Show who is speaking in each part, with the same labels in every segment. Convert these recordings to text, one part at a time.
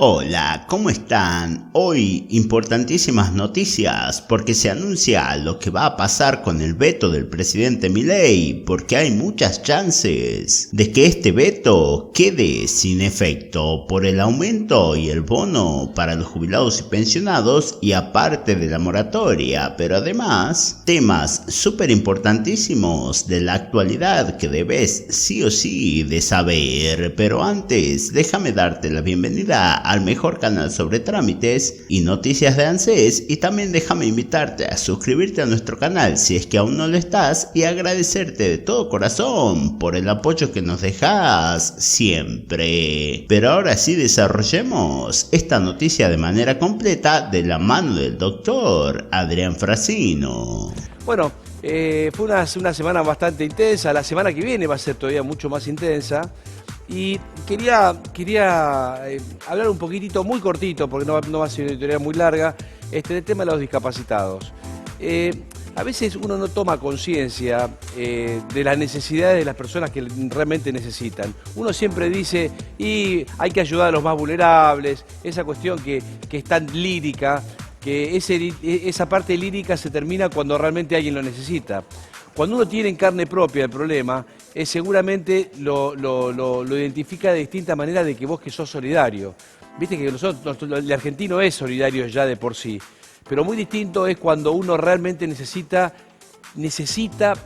Speaker 1: Hola, ¿cómo están? Hoy importantísimas noticias porque se anuncia lo que va a pasar con el veto del presidente Milei, porque hay muchas chances de que este veto quede sin efecto por el aumento y el bono para los jubilados y pensionados y aparte de la moratoria, pero además temas súper importantísimos de la actualidad que debes sí o sí de saber. Pero antes, déjame darte la bienvenida al mejor canal sobre trámites y noticias de ANSES, y también déjame invitarte a suscribirte a nuestro canal si es que aún no lo estás y agradecerte de todo corazón por el apoyo que nos dejas siempre. Pero ahora sí, desarrollemos esta noticia de manera completa de la mano del doctor Adrián Frasino.
Speaker 2: Bueno, fue una semana bastante intensa. La semana que viene va a ser todavía mucho más intensa. Y quería hablar un poquitito, muy cortito, porque no va a ser una editorial muy larga, del tema de los discapacitados. A veces uno no toma conciencia de las necesidades de las personas que realmente necesitan. Uno siempre dice, y hay que ayudar a los más vulnerables, esa cuestión que es tan lírica, que esa parte lírica se termina cuando realmente alguien lo necesita. Cuando uno tiene en carne propia el problema, seguramente lo identifica de distinta manera de que vos que sos solidario. Viste que el argentino es solidario ya de por sí, pero muy distinto es cuando uno realmente necesita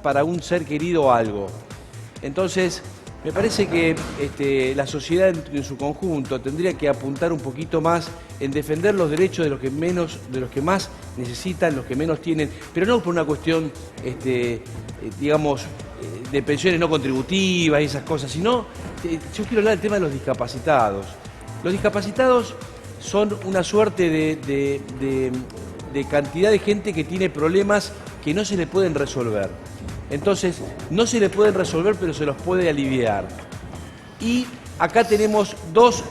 Speaker 2: para un ser querido algo. Entonces, me parece que la sociedad en su conjunto tendría que apuntar un poquito más en defender los derechos de los que más necesitan, los que menos tienen, pero no por una cuestión, digamos, de pensiones no contributivas y esas cosas, sino, yo quiero hablar del tema de los discapacitados. Los discapacitados son una suerte de cantidad de gente que tiene problemas que no se le pueden resolver. Entonces, no se le pueden resolver, pero se los puede aliviar. Y acá tenemos dos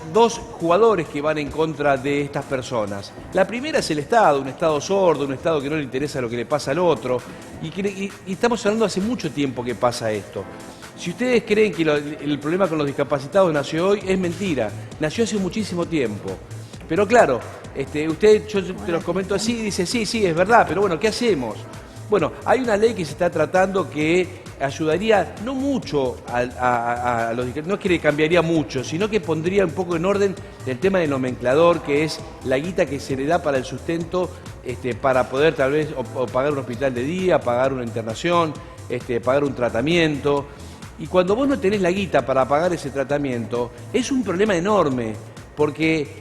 Speaker 2: jugadores que van en contra de estas personas. La primera es el Estado, un Estado sordo, un Estado que no le interesa lo que le pasa al otro. Y estamos hablando hace mucho tiempo que pasa esto. Si ustedes creen que el problema con los discapacitados nació hoy, es mentira. Nació hace muchísimo tiempo. Pero claro, yo te los comento así y dice, sí, es verdad, pero bueno, ¿qué hacemos? Bueno, hay una ley que se está tratando que ayudaría no mucho a los discapacitados, no es que le cambiaría mucho, sino que pondría un poco en orden el tema del nomenclador, que es la guita que se le da para el sustento, para poder tal vez o pagar un hospital de día, pagar una internación, pagar un tratamiento. Y cuando vos no tenés la guita para pagar ese tratamiento, es un problema enorme, porque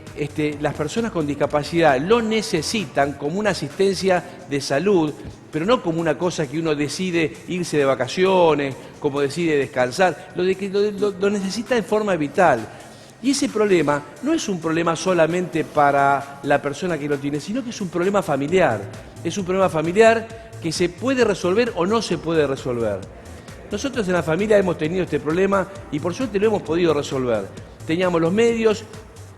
Speaker 2: las personas con discapacidad lo necesitan como una asistencia de salud, pero no como una cosa que uno decide irse de vacaciones, como decide descansar, lo necesita en forma vital. Y ese problema no es un problema solamente para la persona que lo tiene, sino que es un problema familiar. Es un problema familiar que se puede resolver o no se puede resolver. Nosotros en la familia hemos tenido este problema y por suerte lo hemos podido resolver. Teníamos los medios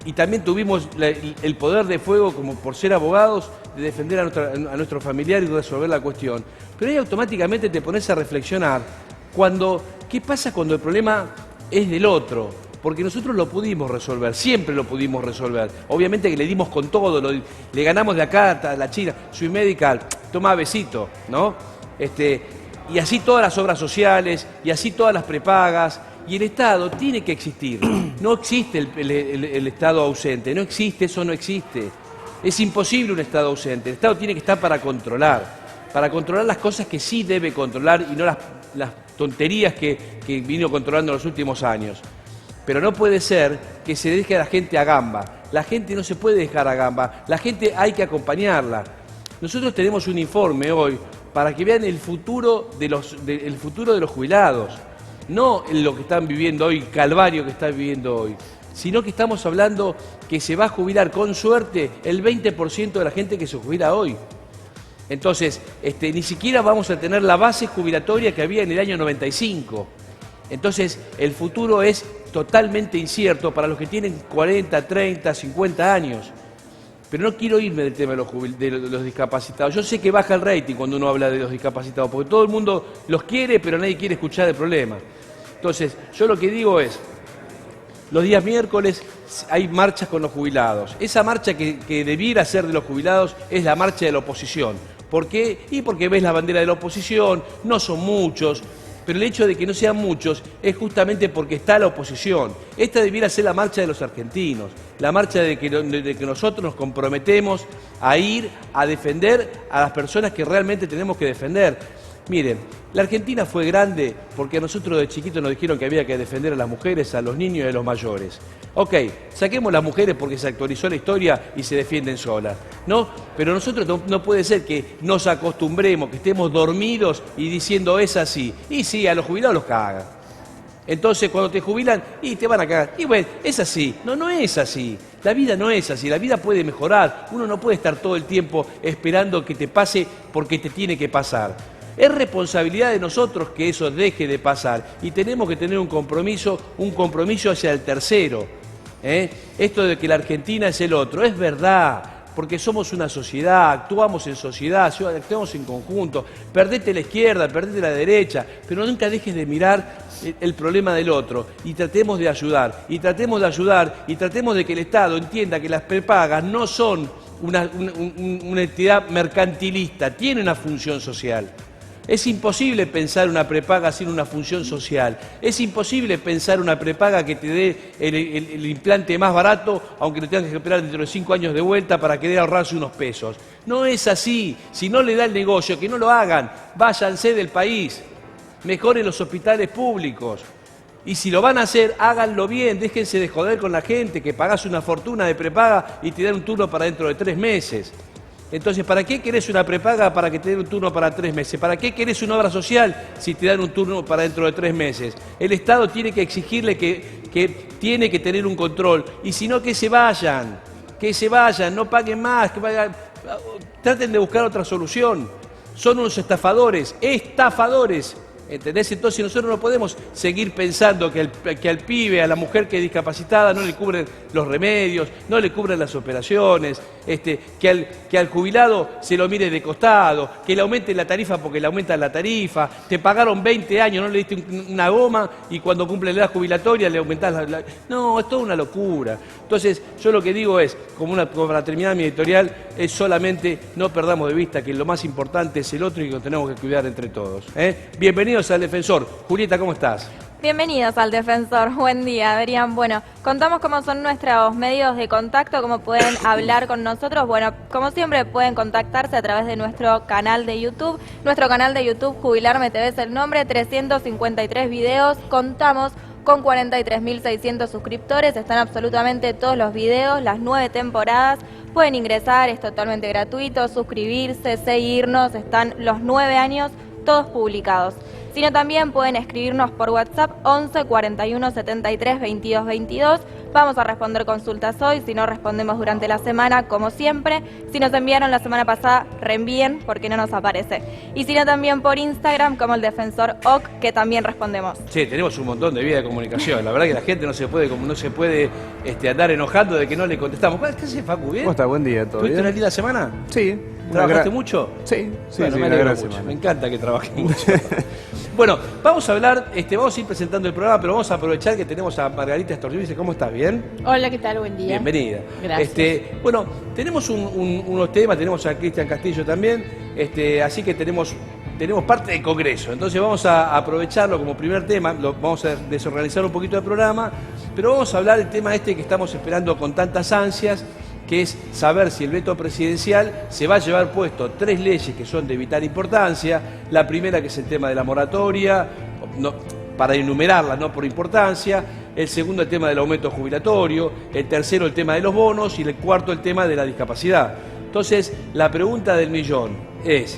Speaker 2: y también tuvimos el poder de fuego, como por ser abogados, de defender a nuestro familiar y resolver la cuestión. Pero ahí automáticamente te pones a reflexionar ¿qué pasa cuando el problema es del otro? Porque nosotros lo pudimos resolver, siempre lo pudimos resolver. Obviamente que le dimos con todo, le ganamos de acá hasta la China, Sui Medical, toma besito, ¿no? Y así todas las obras sociales, y así todas las prepagas. Y el Estado tiene que existir. No existe el Estado ausente, no existe, eso no existe. Es imposible un Estado ausente. El Estado tiene que estar para controlar las cosas que sí debe controlar y no las tonterías que vino controlando en los últimos años. Pero no puede ser que se deje a la gente a gamba. La gente no se puede dejar a gamba, la gente hay que acompañarla. Nosotros tenemos un informe hoy para que vean el futuro de los jubilados. No lo que están viviendo hoy, el calvario que están viviendo hoy, sino que estamos hablando que se va a jubilar con suerte el 20% de la gente que se jubila hoy. Entonces, ni siquiera vamos a tener la base jubilatoria que había en el año 95. Entonces, el futuro es totalmente incierto para los que tienen 40, 30, 50 años. Pero no quiero irme del tema de los discapacitados. Yo sé que baja el rating cuando uno habla de los discapacitados, porque todo el mundo los quiere, pero nadie quiere escuchar el problema. Entonces, yo lo que digo es, Los días miércoles hay marchas con los jubilados. Esa marcha que debiera ser de los jubilados es la marcha de la oposición. ¿Por qué? Y porque ves la bandera de la oposición, no son muchos, pero el hecho de que no sean muchos es justamente porque está la oposición. Esta debiera ser la marcha de los argentinos, la marcha de que nosotros nos comprometemos a ir a defender a las personas que realmente tenemos que defender. Miren, la Argentina fue grande porque a nosotros de chiquitos nos dijeron que había que defender a las mujeres, a los niños y a los mayores. Ok, saquemos las mujeres porque se actualizó la historia y se defienden solas, ¿no? Pero nosotros no puede ser que nos acostumbremos, que estemos dormidos y diciendo es así. Y sí, a los jubilados los cagan. Entonces cuando te jubilan, y te van a cagar. Y bueno, es así. No, no es así. La vida no es así. La vida puede mejorar. Uno no puede estar todo el tiempo esperando que te pase porque te tiene que pasar. Es responsabilidad de nosotros que eso deje de pasar y tenemos que tener un compromiso hacia el tercero. Esto de que la Argentina es el otro, es verdad, porque somos una sociedad, actuamos en sociedad, actuamos en conjunto. Perdete la izquierda, perdete la derecha, pero nunca dejes de mirar el problema del otro y tratemos de ayudar, y tratemos de que el Estado entienda que las prepagas no son una entidad mercantilista, tiene una función social. Es imposible pensar una prepaga sin una función social. Es imposible pensar una prepaga que te dé el implante más barato, aunque lo tengas que esperar dentro de 5 años de vuelta para querer ahorrarse unos pesos. No es así. Si no le da el negocio, que no lo hagan. Váyanse del país. Mejoren los hospitales públicos. Y si lo van a hacer, háganlo bien. Déjense de joder con la gente, que pagás una fortuna de prepaga y te dan un turno para dentro de 3 meses. Entonces, ¿para qué querés una prepaga para que te den un turno para 3 meses? ¿Para qué querés una obra social si te dan un turno para dentro de 3 meses? El Estado tiene que exigirle que tiene que tener un control. Y si no, que se vayan, no paguen más, traten de buscar otra solución. Son unos estafadores. ¿Entendés? Entonces nosotros no podemos seguir pensando que al pibe, a la mujer que es discapacitada no le cubren los remedios, no le cubren las operaciones, que al jubilado se lo mire de costado, que le aumenten la tarifa porque le aumentan la tarifa, te pagaron 20 años, no le diste una goma y cuando cumple la edad jubilatoria le aumentás No, es toda una locura. Entonces yo lo que digo es, para terminar mi editorial, es solamente no perdamos de vista que lo más importante es el otro y que lo tenemos que cuidar entre todos. Bienvenidos al Defensor. Julieta, ¿cómo estás?
Speaker 3: Bienvenidos al Defensor. Buen día, Adrián. Bueno, contamos cómo son nuestros medios de contacto, cómo pueden hablar con nosotros. Bueno, como siempre pueden contactarse a través de nuestro canal de YouTube. Nuestro canal de YouTube, Jubilarme TV es el nombre, 353 videos. Contamos con 43.600 suscriptores. Están absolutamente todos los videos, las 9 temporadas. Pueden ingresar, es totalmente gratuito, suscribirse, seguirnos. Están los 9 años todos publicados. Sino también pueden escribirnos por WhatsApp 11 41 73 22 22. Vamos a responder consultas hoy, si no respondemos durante la semana, como siempre. Si nos enviaron la semana pasada, reenvíen porque no nos aparece. Y si no también por Instagram, como el Defensor OC, que también respondemos.
Speaker 2: Sí, tenemos un montón de vías de comunicación. La verdad que la gente no se puede andar enojando de que no le contestamos. ¿Qué haces, Facu? ¿Bien?
Speaker 4: ¿Cómo está? Buen día, ¿todo
Speaker 2: ¿Tuviste
Speaker 4: bien?
Speaker 2: una linda semana?
Speaker 4: Sí.
Speaker 2: ¿Trabajaste mucho?
Speaker 4: Sí,
Speaker 2: Bueno,
Speaker 4: sí,
Speaker 2: me alegro mucho. Me encanta que trabajes mucho. Bueno, vamos a hablar, vamos a ir presentando el programa, pero vamos a aprovechar que tenemos a Margarita Stornivice. ¿Cómo estás? ¿Bien?
Speaker 5: Hola, ¿qué tal? Buen día.
Speaker 2: Bienvenida.
Speaker 5: Gracias.
Speaker 2: Bueno, tenemos unos temas, tenemos a Cristian Castillo también, así que tenemos parte del Congreso. Entonces vamos a aprovecharlo como primer tema, vamos a desorganizar un poquito el programa, pero vamos a hablar del tema que estamos esperando con tantas ansias, que es saber si el veto presidencial se va a llevar puesto 3 leyes que son de vital importancia. La primera, que es el tema de la moratoria, para enumerarla, no por importancia. El segundo, el tema del aumento jubilatorio. El tercero, el tema de los bonos. Y el cuarto, el tema de la discapacidad. Entonces, la pregunta del millón es,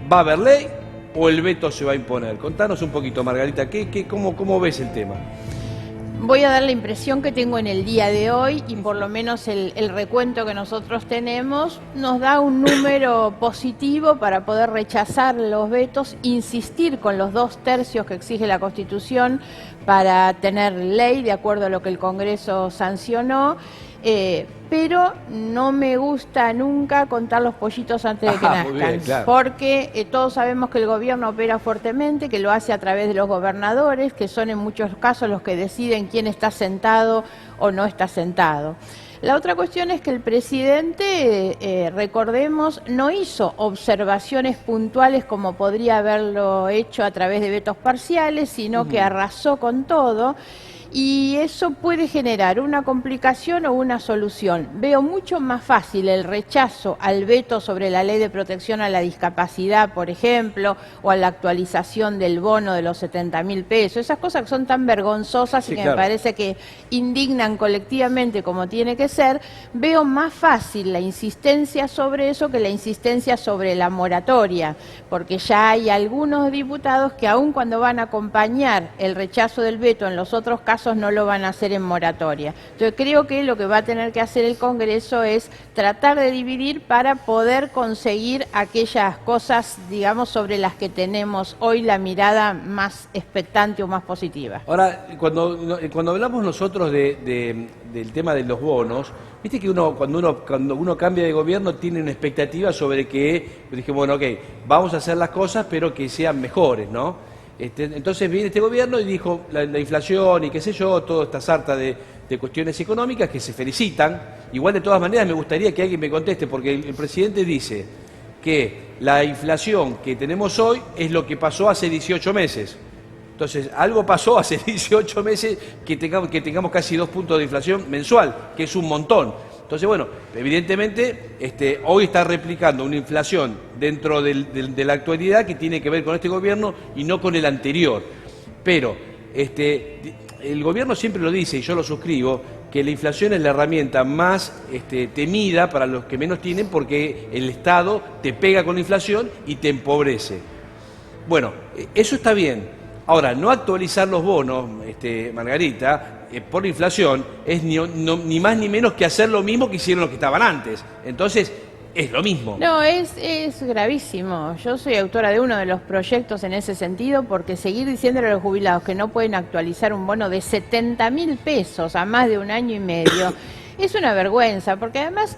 Speaker 2: ¿va a haber ley o el veto se va a imponer? Contanos un poquito, Margarita, ¿cómo ves el tema?
Speaker 5: Voy a dar la impresión que tengo en el día de hoy y por lo menos el recuento que nosotros tenemos nos da un número positivo para poder rechazar los vetos, insistir con los 2/3 que exige la Constitución para tener ley de acuerdo a lo que el Congreso sancionó. Pero no me gusta nunca contar los pollitos antes de que nazcan,
Speaker 2: muy bien, claro.
Speaker 5: porque todos sabemos que el gobierno opera fuertemente, que lo hace a través de los gobernadores, que son en muchos casos los que deciden quién está sentado o no está sentado. La otra cuestión es que el presidente, recordemos, no hizo observaciones puntuales como podría haberlo hecho a través de vetos parciales, sino que arrasó con todo. Y eso puede generar una complicación o una solución. Veo mucho más fácil el rechazo al veto sobre la ley de protección a la discapacidad, por ejemplo, o a la actualización del bono de los 70.000 pesos. Esas cosas que son tan vergonzosas y que me parece que indignan colectivamente como tiene que ser. Veo más fácil la insistencia sobre eso que la insistencia sobre la moratoria, porque ya hay algunos diputados que aun cuando van a acompañar el rechazo del veto en los otros casos no lo van a hacer en moratoria. Entonces creo que lo que va a tener que hacer el Congreso es tratar de dividir para poder conseguir aquellas cosas, digamos, sobre las que tenemos hoy la mirada más expectante o más positiva.
Speaker 2: Ahora, cuando hablamos nosotros del tema de los bonos, viste que cuando uno cambia de gobierno tiene una expectativa sobre que, dije, bueno, ok, vamos a hacer las cosas, pero que sean mejores, ¿no? Entonces viene este gobierno y dijo la inflación y qué sé yo, toda esta sarta de cuestiones económicas que se felicitan. Igual de todas maneras me gustaría que alguien me conteste, porque el presidente dice que la inflación que tenemos hoy es lo que pasó hace 18 meses. Entonces, algo pasó hace 18 meses que tengamos casi 2 puntos de inflación mensual, que es un montón. Entonces, bueno, evidentemente hoy está replicando una inflación dentro de la actualidad que tiene que ver con este gobierno y no con el anterior. Pero el gobierno siempre lo dice, y yo lo suscribo, que la inflación es la herramienta más temida para los que menos tienen, porque el Estado te pega con la inflación y te empobrece. Bueno, eso está bien. Ahora, no actualizar los bonos, Margarita, por la inflación, es ni más ni menos que hacer lo mismo que hicieron los que estaban antes. Entonces, es lo mismo.
Speaker 5: No, es gravísimo. Yo soy autora de uno de los proyectos en ese sentido, porque seguir diciéndole a los jubilados que no pueden actualizar un bono de 70.000 pesos a más de un año y medio es una vergüenza, porque además...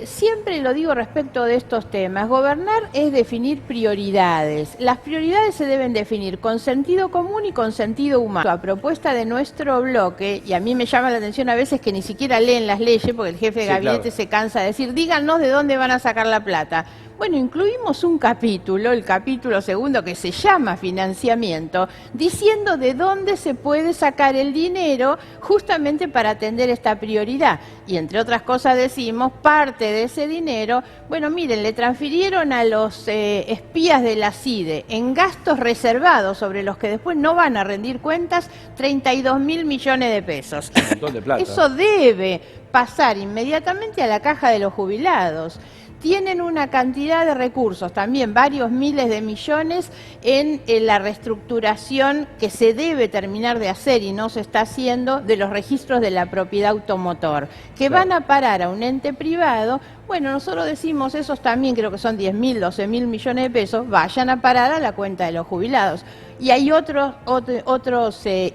Speaker 5: siempre lo digo respecto de estos temas, gobernar es definir prioridades. Las prioridades se deben definir con sentido común y con sentido humano. A propuesta de nuestro bloque, y a mí me llama la atención a veces que ni siquiera leen las leyes, porque el jefe de gabinete se cansa de decir, díganos de dónde van a sacar la plata. Bueno, incluimos un capítulo, el capítulo segundo, que se llama financiamiento, diciendo de dónde se puede sacar el dinero justamente para atender esta prioridad. Y entre otras cosas decimos, parte de ese dinero, bueno, miren, le transfirieron a los espías de la CIDE en gastos reservados sobre los que después no van a rendir cuentas 32.000 millones de pesos.
Speaker 2: Un montón de plata.
Speaker 5: Eso debe pasar inmediatamente a la caja de los jubilados. Tienen una cantidad de recursos, también varios miles de millones en la reestructuración que se debe terminar de hacer y no se está haciendo de los registros de la propiedad automotor, que van a parar a un ente privado. Bueno, nosotros decimos, esos también creo que son 10.000, 12.000 millones de pesos, vayan a parar a la cuenta de los jubilados. Y hay otros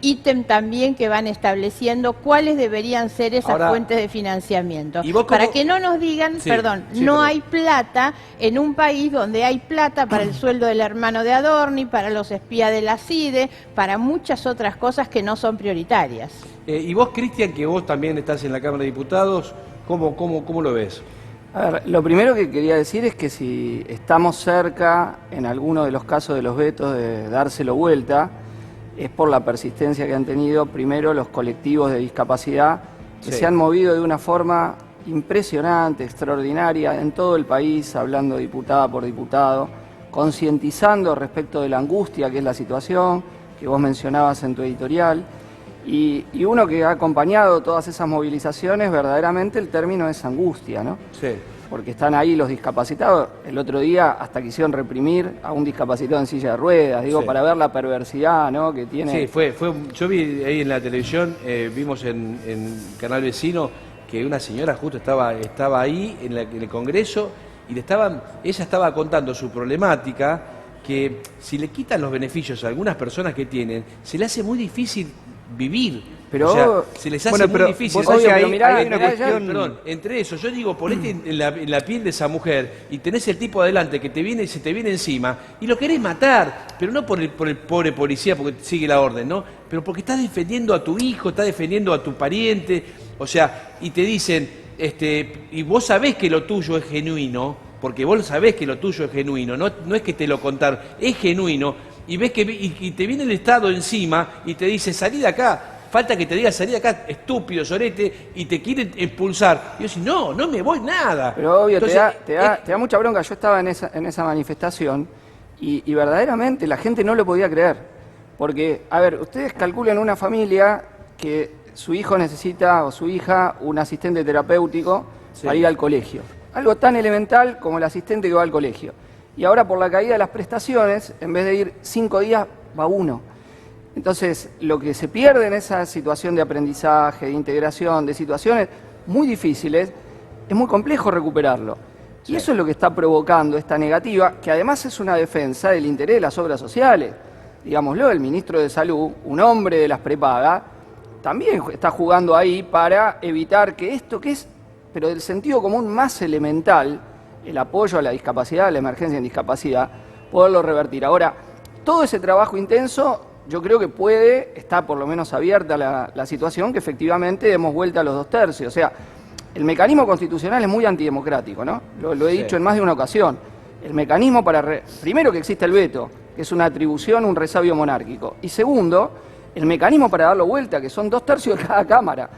Speaker 5: ítems también que van estableciendo cuáles deberían ser esas fuentes de financiamiento. Para que no nos digan, no hay plata en un país donde hay plata para el sueldo del hermano de Adorni, para los espías de la CIDE, para muchas otras cosas que no son prioritarias.
Speaker 2: Y vos, Cristian, que vos también estás en la Cámara de Diputados, ¿cómo lo ves?
Speaker 4: A ver, lo primero que quería decir es que si estamos cerca, en alguno de los casos de los vetos, de dárselo vuelta, es por la persistencia que han tenido, primero, los colectivos de discapacidad, que se han movido de una forma impresionante, extraordinaria, en todo el país, hablando diputada por diputado, concientizando respecto de la angustia que es la situación, que vos mencionabas en tu editorial, y uno que ha acompañado todas esas movilizaciones, verdaderamente el término es angustia, ¿no? Sí. Porque están ahí los discapacitados. El otro día hasta quisieron reprimir a un discapacitado en silla de ruedas, para ver la perversidad, ¿no?, que tiene. Sí,
Speaker 2: yo vi ahí en la televisión, vimos en Canal Vecino, que una señora justo estaba ahí en el Congreso y ella estaba contando su problemática, que si le quitan los beneficios a algunas personas que tienen, se le hace muy difícil vivir.
Speaker 4: Pero,
Speaker 2: o sea, se les hace muy difícil.
Speaker 6: Vos sabés que
Speaker 4: Obvio, pero
Speaker 6: hay una
Speaker 4: mirá,
Speaker 6: cuestión...
Speaker 2: Perdón, entre eso, yo digo, ponete en la piel de esa mujer y tenés el tipo adelante que se te viene encima y lo querés matar, pero no por el pobre policía porque te sigue la orden, ¿no? Pero porque estás defendiendo a tu hijo, estás defendiendo a tu pariente, o sea, y te dicen, y vos sabés que lo tuyo es genuino, porque vos sabés que lo tuyo es genuino, no es que te lo contaron, es genuino, y ves que y te viene el Estado encima y te dice, salí de acá. Falta que te diga salir de acá, estúpido, sorete, y te quieren expulsar. Y yo digo, no me voy nada.
Speaker 4: Pero obvio,
Speaker 2: Entonces,
Speaker 4: te da mucha bronca. Yo estaba en esa manifestación y verdaderamente la gente no lo podía creer. Porque, a ver, ustedes calculan una familia que su hijo necesita o su hija un asistente terapéutico para ir al colegio. Algo tan elemental como el asistente que va al colegio. Y ahora por la caída de las prestaciones, en vez de ir 5 días, va 1. Entonces, lo que se pierde en esa situación de aprendizaje, de integración, de situaciones muy difíciles, es muy complejo recuperarlo. Sí. Y eso es lo que está provocando esta negativa, que además es una defensa del interés de las obras sociales. Digámoslo, el ministro de Salud, un hombre de las prepagas, también está jugando ahí para evitar que esto que es, pero del sentido común más elemental, el apoyo a la discapacidad, a la emergencia en discapacidad, poderlo revertir. Ahora, todo ese trabajo intenso, yo creo que está por lo menos abierta la situación, que efectivamente demos vuelta a los 2 tercios. O sea, el mecanismo constitucional es muy antidemocrático, ¿no? Lo he dicho en más de una ocasión. El mecanismo primero que existe el veto, que es una atribución, un resabio monárquico. Y segundo, el mecanismo para darlo vuelta, que son 2 tercios de cada Cámara.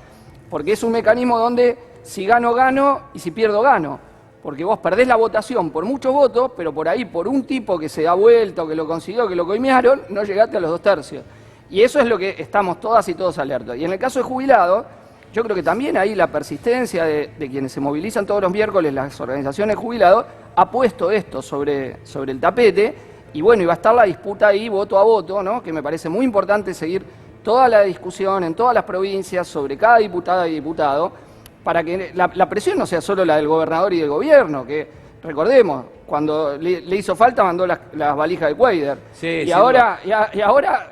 Speaker 4: Porque es un mecanismo donde si gano, gano, y si pierdo, gano. Porque vos perdés la votación por muchos votos, pero por ahí, por un tipo que se da vuelta o que lo consiguió, que lo coimearon, no llegaste a los 2 tercios. Y eso es lo que estamos todas y todos alertos. Y en el caso de jubilados, yo creo que también ahí la persistencia de quienes se movilizan todos los miércoles, las organizaciones de jubilados, ha puesto esto sobre el tapete. Y bueno, y va a estar la disputa ahí voto a voto, ¿no? Que me parece muy importante seguir toda la discusión en todas las provincias sobre cada diputada y diputado, para que la presión no sea solo la del gobernador y del gobierno, que recordemos, cuando le hizo falta mandó las valijas de Cuader.
Speaker 2: Sí,
Speaker 4: y ahora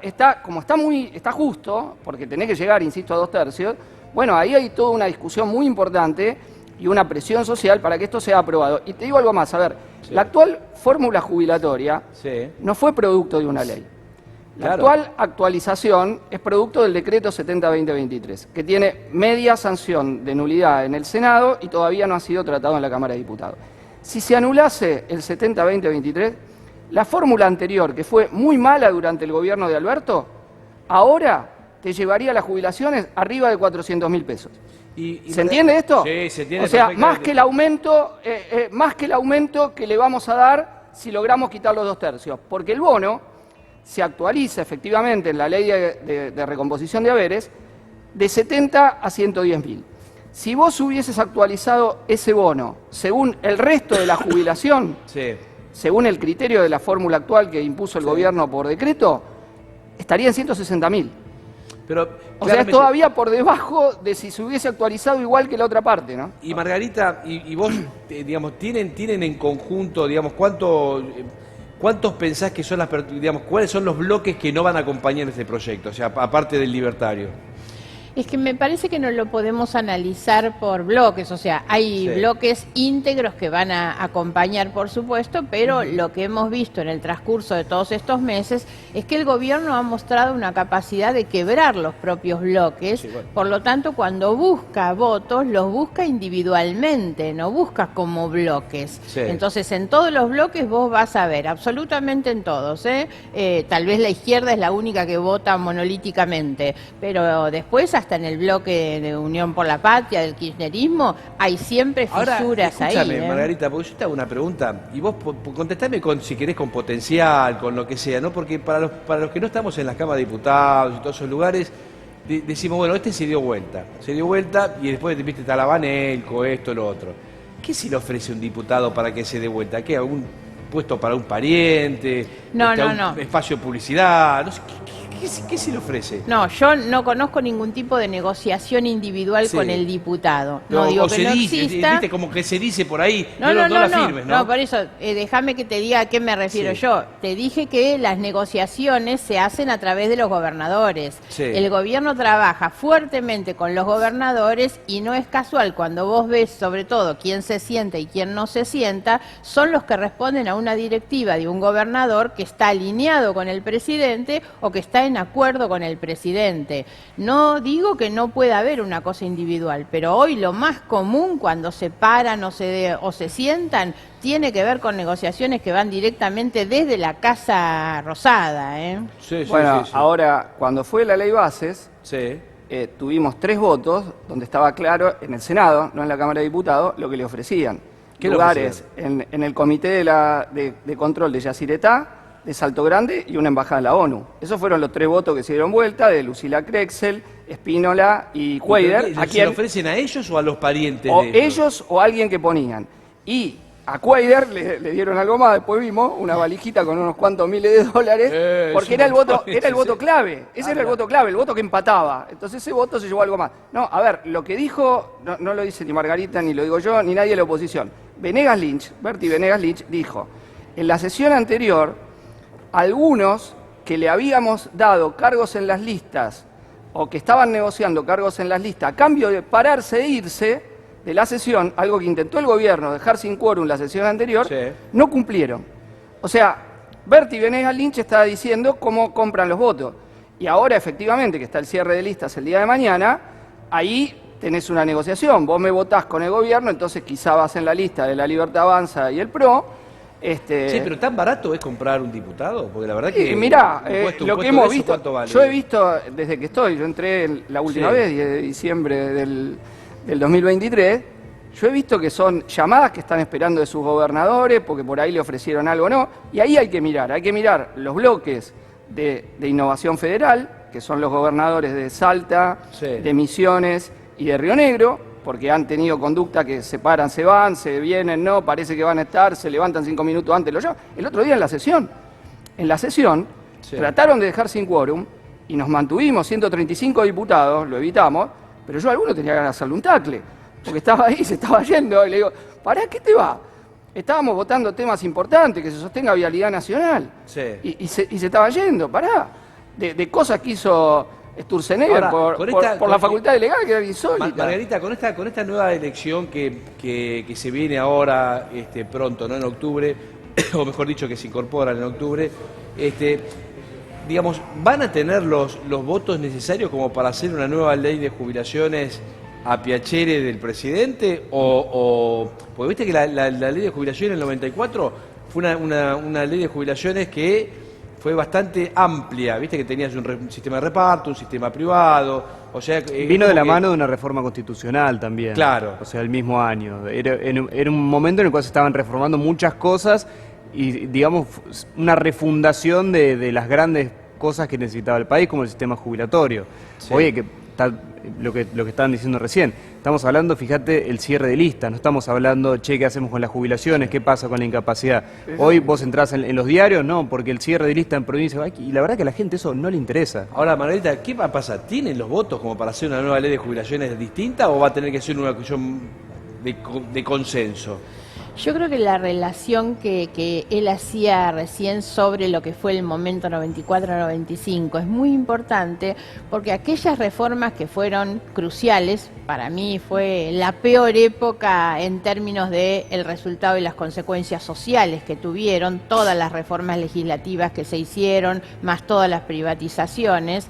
Speaker 4: está, como está justo, porque tenés que llegar, insisto, a 2 tercios, bueno, ahí hay toda una discusión muy importante y una presión social para que esto sea aprobado. Y te digo algo más, a ver, la actual fórmula jubilatoria no fue producto de una ley. La actual actualización es producto del decreto 70-2023, que tiene media sanción de nulidad en el Senado y todavía no ha sido tratado en la Cámara de Diputados. Si se anulase el 70-2023, la fórmula anterior, que fue muy mala durante el gobierno de Alberto, ahora te llevaría las jubilaciones arriba de 400.000 pesos. ¿Se entiende esto?
Speaker 2: Sí, se entiende.
Speaker 4: O sea, más que el aumento que le vamos a dar si logramos quitar los 2 tercios, porque el bono se actualiza efectivamente en la ley de recomposición de haberes de 70 a 110.000. Si vos hubieses actualizado ese bono según el resto de la jubilación, según el criterio de la fórmula actual que impuso el gobierno por decreto, estaría en 160.000.
Speaker 2: Pero
Speaker 4: o sea, es todavía por debajo de si se hubiese actualizado igual que la otra parte, ¿no?
Speaker 2: Y Margarita, y vos, digamos, tienen en conjunto, digamos, ¿cuántos pensás que son cuáles son los bloques que no van a acompañar este proyecto? O sea, aparte del libertario.
Speaker 5: Es que me parece que no lo podemos analizar por bloques, o sea, hay bloques íntegros que van a acompañar, por supuesto, pero lo que hemos visto en el transcurso de todos estos meses es que el gobierno ha mostrado una capacidad de quebrar los propios bloques, por lo tanto, cuando busca votos, los busca individualmente, no busca como bloques. Entonces, en todos los bloques vos vas a ver, absolutamente en todos, tal vez la izquierda es la única que vota monolíticamente, pero después hasta en el bloque de Unión por la Patria, del kirchnerismo, hay siempre fisuras. Ahora,
Speaker 2: escúchame, Margarita, porque yo te hago una pregunta, y vos contestame si querés con potencial, con lo que sea, ¿no? Porque para los que no estamos en las cámaras de diputados y todos esos lugares, decimos, bueno, se dio vuelta y después viste Talabanelco, esto, lo otro. ¿Qué se le ofrece a un diputado para que se dé vuelta? ¿Qué? ¿Algún puesto para un pariente?
Speaker 5: No.
Speaker 2: ¿Un espacio de publicidad? No sé, ¿Qué se le ofrece?
Speaker 5: No, yo no conozco ningún tipo de negociación individual con el diputado. No digo que no exista.
Speaker 2: Viste, como que se dice por ahí,
Speaker 5: No
Speaker 2: la firmes, ¿no?
Speaker 5: No, por eso, déjame que te diga a qué me refiero yo. Te dije que las negociaciones se hacen a través de los gobernadores.
Speaker 2: Sí.
Speaker 5: El gobierno trabaja fuertemente con los gobernadores y no es casual cuando vos ves, sobre todo, quién se sienta y quién no se sienta, son los que responden a una directiva de un gobernador que está alineado con el presidente o que está en acuerdo con el presidente. No digo que no pueda haber una cosa individual, pero hoy lo más común cuando se paran o se sientan tiene que ver con negociaciones que van directamente desde la Casa Rosada.
Speaker 4: Bueno, ahora, cuando fue la ley Bases,
Speaker 2: Sí.
Speaker 4: tuvimos 3 votos donde estaba claro en el Senado, no en la Cámara de Diputados, lo que le ofrecían.
Speaker 2: ¿Qué le
Speaker 4: Lugares en el comité de control de Yacyretá, de Salto Grande y una embajada de la ONU. Esos fueron los 3 votos que se dieron vuelta, de Lucila Krexel, Espínola y Cuader.
Speaker 2: ¿Se lo ofrecen a ellos o a los parientes
Speaker 4: O
Speaker 2: de ellos?
Speaker 4: ellos o alguien que ponían. Y a Cuader le dieron algo más, después vimos una valijita con unos cuantos miles de dólares, porque era el voto clave. Ese era el voto clave, el voto que empataba. Entonces ese voto se llevó algo más. No, a ver, lo que dijo, no lo dice ni Margarita, ni lo digo yo, ni nadie de la oposición. Berti Venegas Lynch, dijo, en la sesión anterior, algunos que le habíamos dado cargos en las listas o que estaban negociando cargos en las listas a cambio de pararse e irse de la sesión, algo que intentó el gobierno dejar sin quórum la sesión anterior, no cumplieron. O sea, Berti Venegas Lynch está diciendo cómo compran los votos. Y ahora, efectivamente, que está el cierre de listas el día de mañana, ahí tenés una negociación. Vos me votás con el gobierno, entonces quizá vas en la lista de La Libertad Avanza y el PRO.
Speaker 2: Sí, pero ¿tan barato es comprar un diputado? Porque la verdad que...
Speaker 4: Mirá, lo que hemos visto,
Speaker 2: vale.
Speaker 4: yo he visto desde que yo entré la última vez, de diciembre del 2023, yo he visto que son llamadas que están esperando de sus gobernadores, porque por ahí le ofrecieron algo o no, y ahí hay que mirar los bloques de Innovación Federal, que son los gobernadores de Salta, de Misiones y de Río Negro, porque han tenido conducta que se paran, se van, se vienen, no, parece que van a estar, se levantan 5 minutos antes, lo llaman. El otro día en la sesión, trataron de dejar sin quórum y nos mantuvimos 135 diputados, lo evitamos, pero yo a alguno tenía ganas de hacerle un tacle, porque estaba ahí, se estaba yendo, y le digo, ¿para qué te va? Estábamos votando temas importantes, que se sostenga vialidad nacional, y se estaba yendo, pará, de cosas que hizo Sturzenegger por la facultad de legal, que era insólita.
Speaker 2: Margarita, con esta nueva elección que se viene ahora pronto, ¿no? En octubre, o mejor dicho, que se incorporan en octubre, digamos, ¿van a tener los votos necesarios como para hacer una nueva ley de jubilaciones a piacere del presidente? Porque viste que la ley de jubilaciones en el 94 fue una ley de jubilaciones que fue bastante amplia, viste que tenías un sistema de reparto, un sistema privado, o sea...
Speaker 6: Vino de la mano de una reforma constitucional también.
Speaker 2: Claro.
Speaker 6: O sea, el mismo año. Era un momento en el cual se estaban reformando muchas cosas y, digamos, una refundación de las grandes cosas que necesitaba el país, como el sistema jubilatorio. Oye, que está lo que estaban diciendo recién. Estamos hablando, fíjate, el cierre de listas, no estamos hablando, che, ¿qué hacemos con las jubilaciones? ¿Qué pasa con la incapacidad? Hoy vos entrás en los diarios, no, porque el cierre de lista en provincia, y la verdad que a la gente eso no le interesa.
Speaker 2: Ahora, Margarita, ¿qué va a pasar? ¿Tienen los votos como para hacer una nueva ley de jubilaciones distinta o va a tener que ser una cuestión de consenso?
Speaker 5: Yo creo que la relación que él hacía recién sobre lo que fue el momento 94-95 es muy importante, porque aquellas reformas que fueron cruciales, para mí fue la peor época en términos de el resultado y las consecuencias sociales que tuvieron, todas las reformas legislativas que se hicieron, más todas las privatizaciones,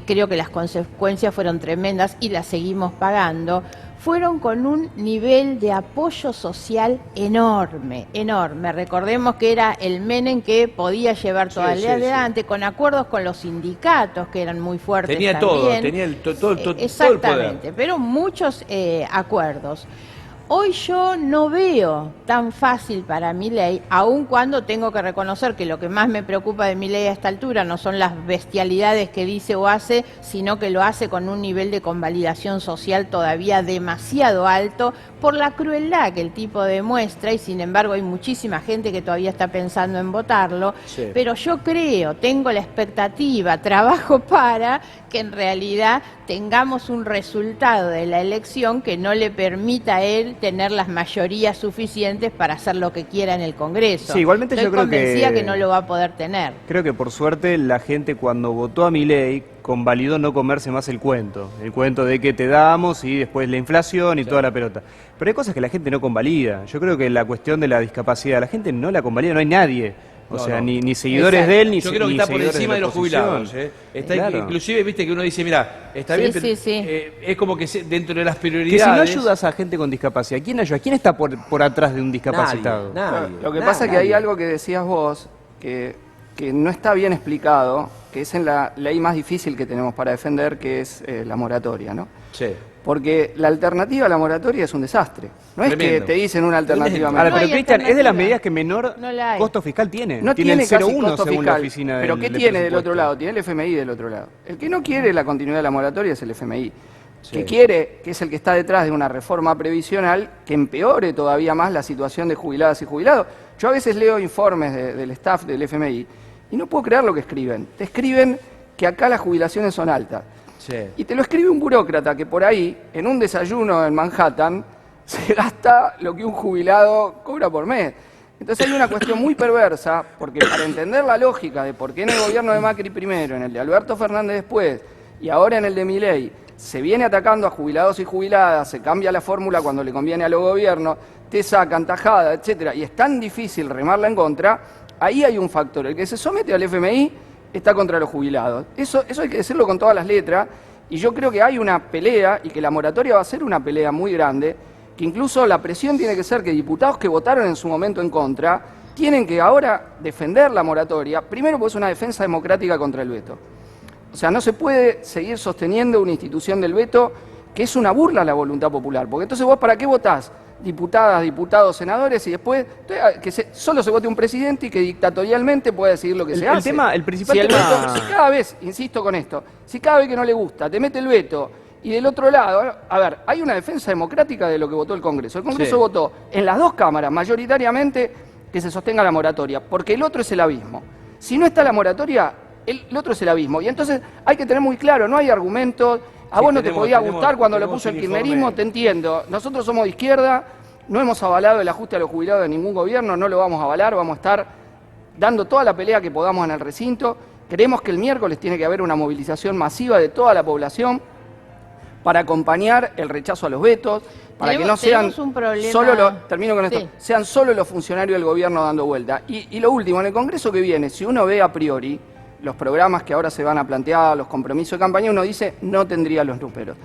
Speaker 5: creo que las consecuencias fueron tremendas y las seguimos pagando. Fueron con un nivel de apoyo social enorme, enorme. Recordemos que era el Menem que podía llevar toda ley adelante, con acuerdos con los sindicatos que eran muy fuertes
Speaker 2: tenía
Speaker 5: también.
Speaker 2: Todo, tenía todo el poder.
Speaker 5: Exactamente, pero muchos acuerdos. Hoy yo no veo tan fácil para Milei, aun cuando tengo que reconocer que lo que más me preocupa de Milei a esta altura no son las bestialidades que dice o hace, sino que lo hace con un nivel de convalidación social todavía demasiado alto por la crueldad que el tipo demuestra, y sin embargo hay muchísima gente que todavía está pensando en votarlo.
Speaker 2: Sí.
Speaker 5: Pero yo creo, tengo la expectativa, trabajo para que en realidad tengamos un resultado de la elección que no le permita a él tener las mayorías suficientes para hacer lo que quiera en el Congreso.
Speaker 6: Sí, igualmente
Speaker 5: Estoy
Speaker 6: yo creo
Speaker 5: convencida que no lo va a poder tener.
Speaker 6: Creo que por suerte la gente cuando votó a Milei convalidó no comerse más el cuento de que te damos y después la inflación y toda la pelota. Pero hay cosas que la gente no convalida. Yo creo que la cuestión de la discapacidad, la gente no la convalida, no hay nadie. O sea,
Speaker 2: no.
Speaker 6: Ni seguidores
Speaker 5: Exacto.
Speaker 6: de él, ni
Speaker 2: Yo creo que
Speaker 6: ni
Speaker 2: está por
Speaker 6: seguidores
Speaker 2: encima de
Speaker 6: la
Speaker 2: los
Speaker 6: oposición.
Speaker 2: jubilados. Está
Speaker 6: Claro.
Speaker 2: inclusive, viste que uno dice, mira, está
Speaker 5: Sí,
Speaker 2: bien, pero
Speaker 5: sí, sí.
Speaker 2: es como que dentro de las
Speaker 6: Que si
Speaker 2: prioridades...
Speaker 6: no ayudas a gente con discapacidad, ¿quién ayuda? ¿Quién está por atrás de un discapacitado?
Speaker 2: Nadie.
Speaker 4: Lo que pasa es que hay algo que decías vos que no está bien explicado, que es en la ley más difícil que tenemos para defender, que es la moratoria, ¿no?
Speaker 2: Sí.
Speaker 4: Porque la alternativa a la moratoria es un desastre. No es
Speaker 2: Tremendo.
Speaker 4: que te dicen una alternativa
Speaker 2: Ahora,
Speaker 6: Ahora,
Speaker 5: No
Speaker 6: pero
Speaker 5: hay
Speaker 6: Cristian, es de las
Speaker 5: alternativa.
Speaker 6: medidas que menor
Speaker 5: No la hay.
Speaker 6: costo fiscal tiene.
Speaker 4: No
Speaker 6: tiene
Speaker 4: tiene
Speaker 6: el
Speaker 4: casi
Speaker 6: 0,1
Speaker 4: costo
Speaker 6: según la
Speaker 4: fiscal.
Speaker 6: oficina
Speaker 4: Pero
Speaker 6: del
Speaker 4: ¿qué
Speaker 6: del
Speaker 4: tiene del
Speaker 6: presupuesto?
Speaker 4: otro lado? Tiene el FMI del otro lado. El que no quiere la continuidad de la moratoria es el FMI.
Speaker 2: Sí.
Speaker 4: Que quiere, que es el que está detrás de una reforma previsional que empeore todavía más la situación de jubiladas y jubilados. Yo a veces leo informes del staff del FMI y no puedo creer lo que escriben. Te escriben que acá las jubilaciones son altas.
Speaker 2: Sí.
Speaker 4: Y te lo escribe un burócrata que por ahí, en un desayuno en Manhattan, se gasta lo que un jubilado cobra por mes. Entonces hay una cuestión muy perversa, porque para entender la lógica de por qué en el gobierno de Macri primero, en el de Alberto Fernández después, y ahora en el de Milei, se viene atacando a jubilados y jubiladas, se cambia la fórmula cuando le conviene a los gobiernos, te sacan tajada, etcétera, y es tan difícil remarla en contra, ahí hay un factor. El que se somete al FMI está contra los jubilados. Eso hay que decirlo con todas las letras, y yo creo que hay una pelea, y que la moratoria va a ser una pelea muy grande, que incluso la presión tiene que ser que diputados que votaron en su momento en contra, tienen que ahora defender la moratoria, primero porque es una defensa democrática contra el veto. O sea, no se puede seguir sosteniendo una institución del veto que es una burla a la voluntad popular, porque entonces vos ¿para qué votás? Diputadas, diputados, senadores, y después solo se vote un presidente y que dictatorialmente pueda decidir lo que se hace.
Speaker 6: El principal
Speaker 4: Si el
Speaker 6: tema...
Speaker 4: veto, si cada vez, insisto con esto, si cada vez que no le gusta te mete el veto y del otro lado, a ver, hay una defensa democrática de lo que votó el Congreso. El Congreso
Speaker 2: Sí.
Speaker 4: votó en las dos cámaras mayoritariamente que se sostenga la moratoria, porque el otro es el abismo. Si no está la moratoria, el otro es el abismo. Y entonces hay que tener muy claro, no hay argumentos. A
Speaker 2: Sí,
Speaker 4: vos no te podía
Speaker 2: tenemos-
Speaker 4: gustar cuando lo
Speaker 2: tenemos
Speaker 4: puso el
Speaker 2: un
Speaker 4: kirchnerismo,
Speaker 2: informe.
Speaker 4: te entiendo. Nosotros somos de izquierda, no hemos avalado el ajuste a los jubilados de ningún gobierno, no lo vamos a avalar, vamos a estar dando toda la pelea que podamos en el recinto. Creemos que el miércoles tiene que haber una movilización masiva de toda la población para acompañar el rechazo a los vetos, para que no sean
Speaker 5: Tenemos un problema.
Speaker 4: solo termino con esto,
Speaker 5: Sí.
Speaker 4: sean solo los funcionarios del gobierno dando vuelta. Y lo último, en el Congreso que viene, si uno ve a priori los programas que ahora se van a plantear, los compromisos de campaña, uno dice no tendría los números.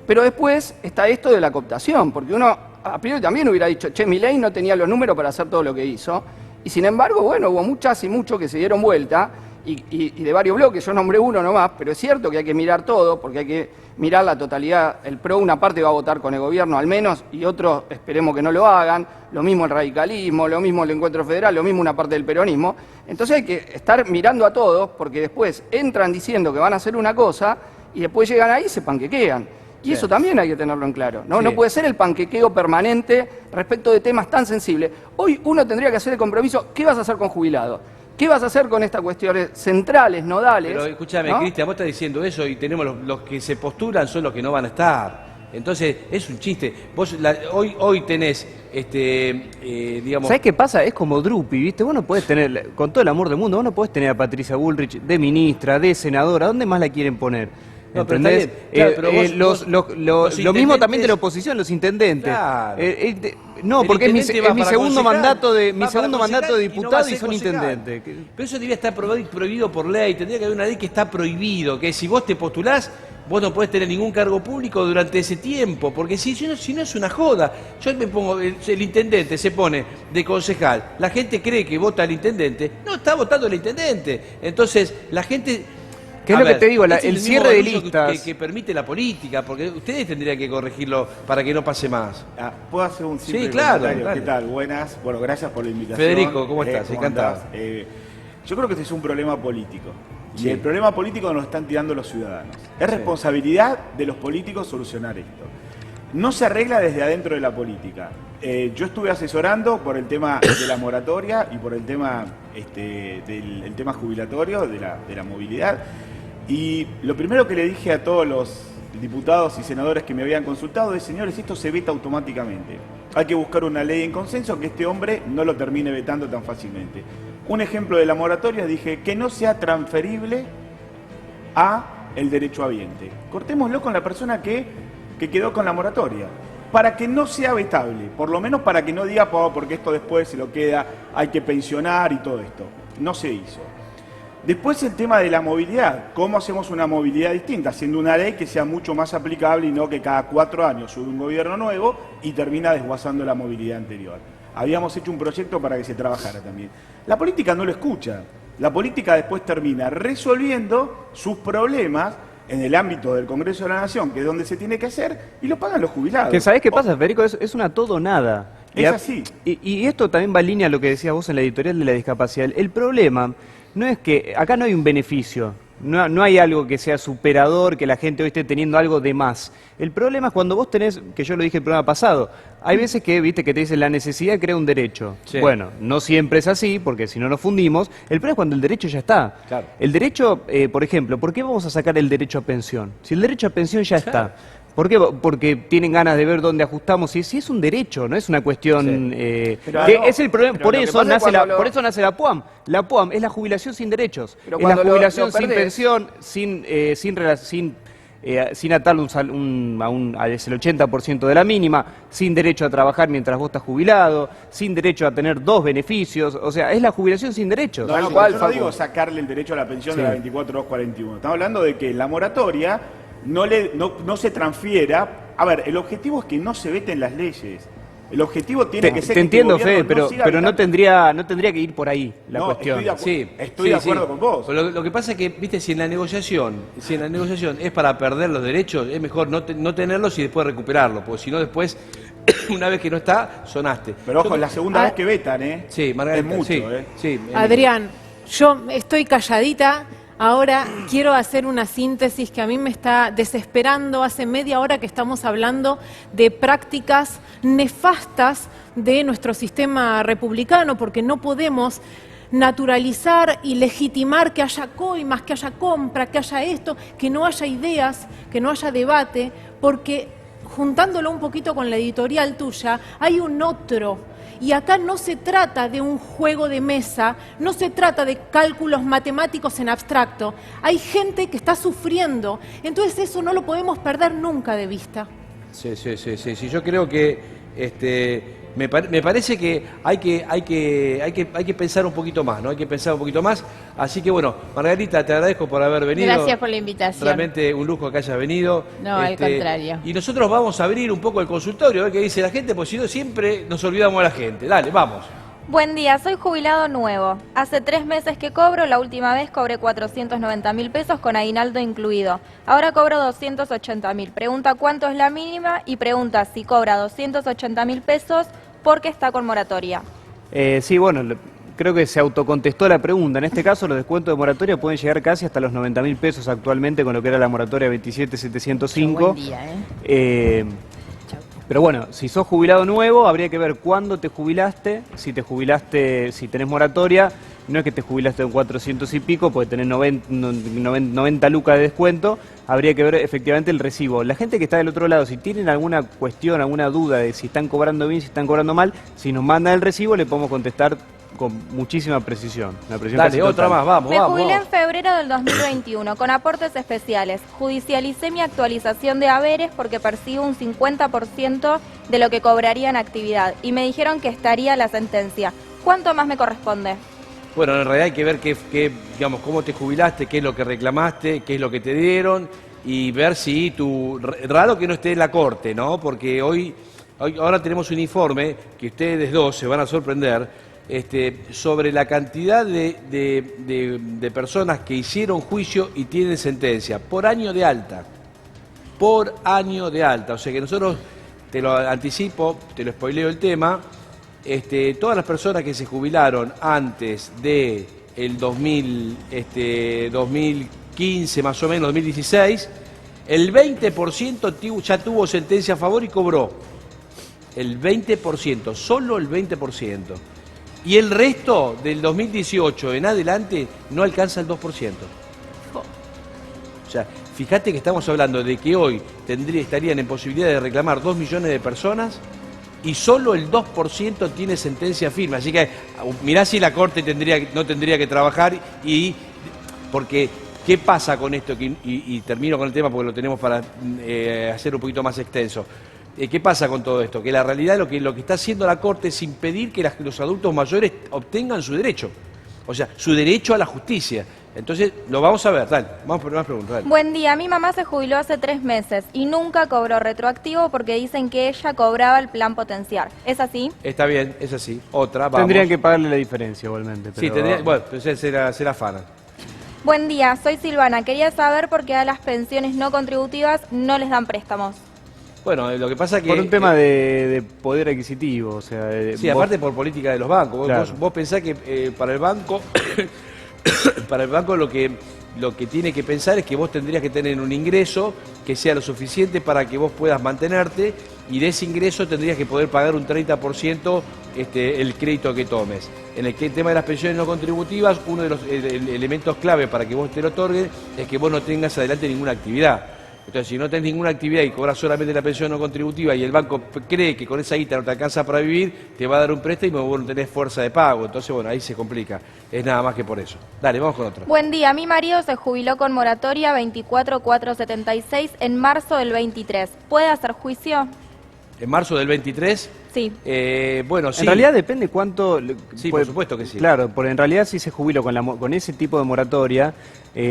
Speaker 4: Pero después está esto de la cooptación, porque uno a priori también hubiera dicho, che, Milei no tenía los números para hacer todo lo que hizo, y sin embargo, bueno, hubo muchas y muchos que se dieron vuelta, y de varios bloques, yo nombré uno nomás, pero es cierto que hay que mirar todo, porque hay que mirar la totalidad. El PRO una parte va a votar con el gobierno al menos, y otros esperemos que no lo hagan, lo mismo el radicalismo, lo mismo el Encuentro Federal, lo mismo una parte del peronismo. Entonces hay que estar mirando a todos, porque después entran diciendo que van a hacer una cosa, y después llegan ahí y se panquequean. Y eso también hay que tenerlo en claro, ¿no?
Speaker 2: Sí.
Speaker 4: No puede ser el panquequeo permanente respecto de temas tan sensibles. Hoy uno tendría que hacer el compromiso, ¿qué vas a hacer con jubilados? ¿Qué vas a hacer con estas cuestiones centrales, nodales?
Speaker 2: Pero escúchame,
Speaker 4: ¿no?
Speaker 2: Cristian, vos estás diciendo eso y tenemos los que se postulan son los que no van a estar. Entonces, es un chiste. Vos hoy tenés, digamos...
Speaker 6: ¿Sabés qué pasa? Es como Drupi, ¿viste? Vos no podés tener, con todo el amor del mundo, vos no podés tener a Patricia Bullrich de ministra, de senadora, ¿a dónde más la quieren poner?
Speaker 2: No, pero
Speaker 6: ¿Entendés?
Speaker 2: está bien. Claro, pero
Speaker 6: Lo mismo
Speaker 2: intendentes-
Speaker 6: también de la oposición, los intendentes.
Speaker 2: Claro.
Speaker 6: No,
Speaker 2: El
Speaker 6: porque es
Speaker 2: intendente va
Speaker 6: mi
Speaker 2: para
Speaker 6: segundo
Speaker 2: concejal,
Speaker 6: mandato de
Speaker 2: va para concejal y no va a
Speaker 6: diputado y
Speaker 2: ser
Speaker 6: son
Speaker 2: concejal.
Speaker 6: intendentes.
Speaker 2: Pero eso debía estar prohibido por ley. Tendría que haber una ley que está prohibido, que si vos te postulás, vos no podés tener ningún cargo público durante ese tiempo, porque si no es una joda. Yo me pongo, el intendente se pone de concejal, la gente cree que vota al intendente, no está votando al intendente. Entonces, la gente...
Speaker 6: ¿Qué es lo que te digo?
Speaker 2: Este es
Speaker 6: El
Speaker 2: mismo
Speaker 6: cierre de
Speaker 2: barullo
Speaker 6: listas.
Speaker 2: que permite la política, porque ustedes tendrían que corregirlo para que no pase más.
Speaker 7: ¿Puedo hacer un simple
Speaker 2: Sí, claro,
Speaker 7: comentario?
Speaker 2: dale.
Speaker 7: ¿Qué tal? Buenas. Bueno, gracias por la invitación.
Speaker 2: Federico, ¿cómo estás?
Speaker 7: ¿Cómo
Speaker 2: Encantado.
Speaker 7: andás? Yo creo que este es un problema político.
Speaker 2: Sí.
Speaker 7: Y el problema político nos lo están tirando los ciudadanos. Es responsabilidad de los políticos solucionar esto. No se arregla desde adentro de la política. Yo estuve asesorando por el tema de la moratoria y por el tema, del tema jubilatorio, de la movilidad. Y lo primero que le dije a todos los diputados y senadores que me habían consultado es, señores, esto se veta automáticamente. Hay que buscar una ley en consenso que este hombre no lo termine vetando tan fácilmente. Un ejemplo de la moratoria, dije, que no sea transferible a el derechohabiente. Cortémoslo con la persona que quedó con la moratoria, para que no sea vetable, por lo menos para que no diga, porque esto después se lo queda, hay que pensionar y todo esto. No se hizo. Después el tema de la movilidad. ¿Cómo hacemos una movilidad distinta? Haciendo una ley que sea mucho más aplicable y no que cada 4 años sube un gobierno nuevo y termina desguazando la movilidad anterior. Habíamos hecho un proyecto para que se trabajara también. La política no lo escucha. La política después termina resolviendo sus problemas en el ámbito del Congreso de la Nación, que es donde se tiene que hacer, y lo pagan los jubilados.
Speaker 6: Que ¿sabés qué pasa, Federico? Es una todo o nada.
Speaker 7: Es así.
Speaker 6: Y esto también va en línea a lo que decías vos en la editorial de la discapacidad. El problema no es que acá no hay un beneficio, no hay algo que sea superador, que la gente hoy esté teniendo algo de más. El problema es cuando vos tenés, que yo lo dije el programa pasado, hay veces que, viste, que te dicen la necesidad crea un derecho.
Speaker 2: Sí.
Speaker 6: Bueno, no siempre es así, porque si no nos fundimos. El problema es cuando el derecho ya está.
Speaker 2: Claro.
Speaker 6: El derecho, por ejemplo, ¿por qué vamos a sacar el derecho a pensión? Si el derecho a pensión ya está. ¿Por qué? Porque tienen ganas de ver dónde ajustamos. Y si es un derecho, no es una cuestión...
Speaker 4: Pero
Speaker 6: que
Speaker 4: no,
Speaker 6: es el problema.
Speaker 4: pero
Speaker 6: Por
Speaker 4: lo que
Speaker 6: eso,
Speaker 4: pasa es cuando
Speaker 6: por eso nace la PUAM. La PUAM es la jubilación sin derechos.
Speaker 4: Pero
Speaker 6: Es la
Speaker 4: cuando lo
Speaker 6: jubilación sin
Speaker 4: perdés.
Speaker 6: pensión, sin atarle es el 80% de la mínima, sin derecho a trabajar mientras vos estás jubilado, sin derecho a tener 2 beneficios. O sea, es la jubilación sin derechos.
Speaker 7: No,
Speaker 4: cual,
Speaker 7: yo no
Speaker 4: Facu.
Speaker 7: digo sacarle el derecho a la pensión
Speaker 6: Sí.
Speaker 7: de la 24.241. Estamos hablando de que la moratoria no se transfiera. A ver, el objetivo es que no se veten las leyes. El objetivo tiene que ser
Speaker 6: Te entiendo,
Speaker 7: que el
Speaker 6: Fede,
Speaker 7: gobierno
Speaker 6: pero no
Speaker 7: vetando.
Speaker 6: tendría que ir por ahí la
Speaker 7: No,
Speaker 6: cuestión.
Speaker 7: estoy de acuerdo con vos.
Speaker 2: Pero lo que pasa es que, viste, si en la negociación es para perder los derechos, es mejor no tenerlos y después recuperarlos, porque si no después, una vez que no está, sonaste.
Speaker 7: Pero ojo,
Speaker 2: Yo-
Speaker 7: es la segunda vez que vetan, ¿eh?
Speaker 2: Sí, Margarita,
Speaker 7: Es mucho,
Speaker 2: sí,
Speaker 7: ¿eh?
Speaker 2: sí,
Speaker 8: Adrián, yo estoy calladita. Ahora quiero hacer una síntesis que a mí me está desesperando. Hace media hora que estamos hablando de prácticas nefastas de nuestro sistema republicano, porque no podemos naturalizar y legitimar que haya coimas, que haya compra, que haya esto, que no haya ideas, que no haya debate, porque juntándolo un poquito con la editorial tuya, hay un otro. Y acá no se trata de un juego de mesa, no se trata de cálculos matemáticos en abstracto. Hay gente que está sufriendo, entonces eso no lo podemos perder nunca de vista.
Speaker 2: Sí. Yo creo que me parece que hay que pensar un poquito más, ¿no? Hay que pensar un poquito más. Así que bueno, Margarita, te agradezco por haber venido.
Speaker 5: Gracias por la invitación.
Speaker 2: Realmente un lujo que hayas venido.
Speaker 5: No, al contrario.
Speaker 2: Y nosotros vamos a abrir un poco el consultorio, a ver qué dice la gente, porque si no siempre nos olvidamos de la gente. Dale, vamos.
Speaker 3: Buen día, soy jubilado nuevo. Hace 3 meses que cobro, la última vez cobré 490.000 pesos con aguinaldo incluido. Ahora cobro 280.000. Pregunta cuánto es la mínima y pregunta si cobra 280.000 pesos porque está con moratoria.
Speaker 6: Sí, bueno, creo que se autocontestó la pregunta. En este caso, los descuentos de moratoria pueden llegar casi hasta los 90.000 pesos actualmente con lo que era la moratoria 27.705.
Speaker 5: Buen día, ¿eh?
Speaker 6: Pero bueno, si sos jubilado nuevo, habría que ver cuándo te jubilaste, si tenés moratoria. No es que te jubilaste en 400 y pico, porque tenés 90 lucas de descuento. Habría que ver efectivamente el recibo. La gente que está del otro lado, si tienen alguna cuestión, alguna duda de si están cobrando bien, si están cobrando mal, si nos mandan el recibo le podemos contestar con muchísima precisión. Una precisión
Speaker 2: Dale,
Speaker 6: casi
Speaker 2: otra
Speaker 6: total.
Speaker 2: más, vamos,
Speaker 3: Me
Speaker 2: vamos.
Speaker 3: jubilé en
Speaker 2: vamos.
Speaker 3: febrero del 2021 con aportes especiales. Judicialicé mi actualización de haberes porque percibo un 50% de lo que cobraría en actividad y me dijeron que estaría la sentencia. ¿Cuánto más me corresponde?
Speaker 2: Bueno, en realidad hay que ver digamos, cómo te jubilaste, qué es lo que reclamaste, qué es lo que te dieron y ver si raro que no esté en la corte, ¿no? Porque ahora tenemos un informe que ustedes dos se van a sorprender, sobre la cantidad de personas que hicieron juicio y tienen sentencia por año de alta. Por año de alta. O sea que nosotros, te lo anticipo, te lo spoileo el tema, todas las personas que se jubilaron antes de el 2015 más o menos, 2016, el 20% ya tuvo sentencia a favor y cobró. El 20%, solo el 20%. Y el resto del 2018 en adelante no alcanza el 2%. O sea, fíjate que estamos hablando de que hoy estarían en posibilidad de reclamar 2 millones de personas y solo el 2% tiene sentencia firme. Así que mirá si la Corte no tendría que trabajar porque ¿qué pasa con esto? Y termino con el tema porque lo tenemos para hacer un poquito más extenso. ¿Qué pasa con todo esto? Que la realidad lo que está haciendo la Corte es impedir que los adultos mayores obtengan su derecho. O sea, su derecho a la justicia. Entonces, lo vamos a ver. Dale, vamos por más preguntas. Dale.
Speaker 3: Buen día. Mi mamá se jubiló hace 3 meses y nunca cobró retroactivo porque dicen que ella cobraba el plan potenciar. ¿Es así?
Speaker 2: Está bien, es así. Otra, vamos.
Speaker 6: Tendrían que pagarle la diferencia igualmente. Pero...
Speaker 2: Sí, bueno, entonces se la afanan.
Speaker 3: Buen día, soy Silvana. Quería saber por qué a las pensiones no contributivas no les dan préstamos.
Speaker 2: Bueno, lo que pasa es que...
Speaker 6: Por un tema de poder adquisitivo, o sea...
Speaker 2: sí, aparte por política de los bancos.
Speaker 6: Claro.
Speaker 2: Vos pensás que para el banco lo que tiene que pensar es que vos tendrías que tener un ingreso que sea lo suficiente para que vos puedas mantenerte y de ese ingreso tendrías que poder pagar un 30% el crédito que tomes. En el tema de las pensiones no contributivas, uno de los elementos clave para que vos te lo otorguen es que vos no tengas adelante ninguna actividad. Entonces, si no tenés ninguna actividad y cobras solamente la pensión no contributiva y el banco cree que con esa guita no te alcanza para vivir, te va a dar un préstamo y vos no tenés fuerza de pago. Entonces, bueno, ahí se complica. Es nada más que por eso. Dale, vamos con otra.
Speaker 3: Buen día. Mi marido se jubiló con moratoria 24476 en marzo del 23. ¿Puede hacer juicio?
Speaker 2: ¿En marzo del 23?
Speaker 3: Sí.
Speaker 2: Bueno, sí.
Speaker 6: En realidad depende cuánto...
Speaker 2: Sí, por supuesto que sí.
Speaker 6: Claro, porque en realidad si se jubiló con ese tipo de moratoria,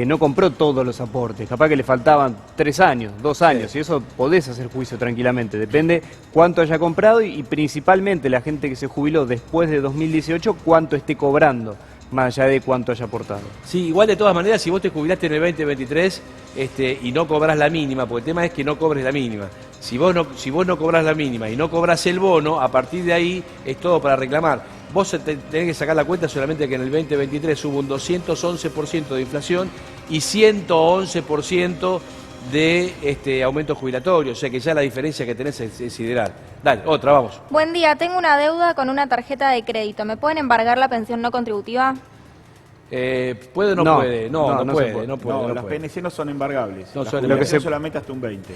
Speaker 6: no compró todos los aportes. Capaz que le faltaban 3 años, 2 años,
Speaker 2: Sí.
Speaker 6: y eso podés hacer juicio tranquilamente. Depende cuánto haya comprado y principalmente la gente que se jubiló después de 2018, cuánto esté cobrando, más allá de cuánto haya aportado.
Speaker 2: Sí, igual de todas maneras, si vos te jubilaste en el 2023 y no cobras la mínima, porque el tema es que no cobres la mínima. Si vos no cobras la mínima y no cobras el bono, a partir de ahí es todo para reclamar. Vos tenés que sacar la cuenta solamente que en el 2023 hubo un 211% de inflación y 111% de aumento jubilatorio, o sea que ya la diferencia que tenés es sideral. Dale, otra, vamos.
Speaker 3: Buen día. Tengo una deuda con una tarjeta de crédito. ¿Me pueden embargar la pensión no contributiva?
Speaker 2: ¿Puede o no,
Speaker 6: No,
Speaker 2: puede? No puede.
Speaker 7: No, las PNC no son embargables.
Speaker 2: No
Speaker 7: Las
Speaker 2: son
Speaker 7: jubilaciones
Speaker 6: embargables.
Speaker 7: solamente hasta un 20.